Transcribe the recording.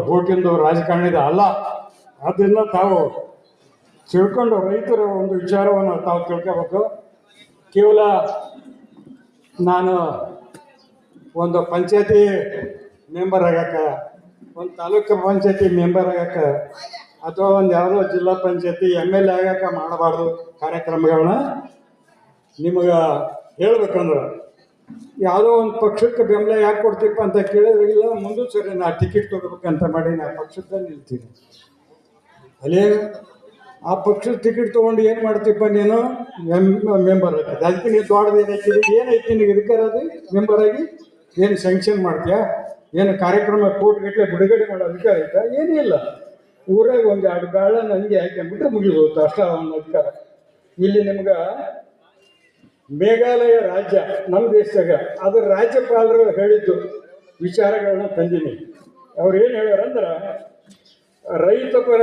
ಹೋಟಿಂದು ರಾಜಕಾರಣಿದ ಅಲ್ಲ. ಅದನ್ನ ತಾವು ತಿಳ್ಕೊಂಡು ರೈತರ ಒಂದು ವಿಚಾರವನ್ನು ತಾವು ತಿಳ್ಕೋಬೇಕು. ಕೇವಲ ನಾನು ಒಂದು ಪಂಚಾಯತಿ ಮೆಂಬರ್ ಆಗಕ್ಕ, ಒಂದು ತಾಲೂಕು ಪಂಚಾಯತಿ ಮೆಂಬರ್ ಆಗಕ್ಕ, ಅಥವಾ ಒಂದು ಯಾವುದೋ ಜಿಲ್ಲಾ ಪಂಚಾಯತಿ MLA ಆಗಕ್ಕ ಮಾಡಬಾರ್ದು ಕಾರ್ಯಕ್ರಮಗಳನ್ನ. ನಿಮಗೆ ಹೇಳ್ಬೇಕಂದ್ರೆ ಯಾವುದೋ ಒಂದು ಪಕ್ಷಕ್ಕೆ ಬೆಂಬಲ ಯಾಕೆ ಕೊಡ್ತೀಪ್ಪ ಅಂತ ಕೇಳಿದ್ರೆ, ಇಲ್ಲ ಮುಂದೆ ಸರಿ ನಾ ಟಿಕೆಟ್ ತೊಗೋಬೇಕಂತ ಮಾಡಿ ನಾ ಪಕ್ಷದಲ್ಲಿ ನಿಲ್ತೀನಿ. ಅಲ್ಲೇ ಆ ಪಕ್ಷದ ಟಿಕೆಟ್ ತೊಗೊಂಡು ಏನು ಮಾಡ್ತೀಪ್ಪ ನೀನು ಮೆಂಬರ್ ಆಗ್ತದೆ. ಅದಕ್ಕೆ ನೀವು ದೊಡ್ಡದು ಏನೈತಿ, ಏನೈತಿ ನಿನಗೆ ಇದಕ್ಕಾರದು ಮೆಂಬರ್ ಆಗಿ ಏನು ಸ್ಯಾಂಕ್ಷನ್ ಮಾಡ್ತೀಯಾ, ಏನು ಕಾರ್ಯಕ್ರಮ ಕೋರ್ಟ್ಗಟ್ಟಲೆ ಬಿಡುಗಡೆ ಮಾಡೋ ಅಧಿಕಾರ ಐತಾ? ಏನೂ ಇಲ್ಲ. ಊರಾಗ ಒಂದು 2 ಗಾಳನ ಹಂಗೆ ಹಾಕ್ಕೊಂಡ್ಬಿಟ್ರೆ ಮುಗಿಬೋದು ಅಷ್ಟ ಒಂದು ಅಧಿಕಾರ. ಇಲ್ಲಿ ನಿಮ್ಗೆ ಮೇಘಾಲಯ ರಾಜ್ಯ ನಮ್ಮ ದೇಶದಾಗ ಅದರ ರಾಜ್ಯಪಾಲರು ಹೇಳಿದ್ದು ವಿಚಾರಗಳನ್ನ ತಂದೀನಿ. ಅವ್ರು ಏನು ಹೇಳ್ಯಾರಂದ್ರೆ, ರೈತ ಪರ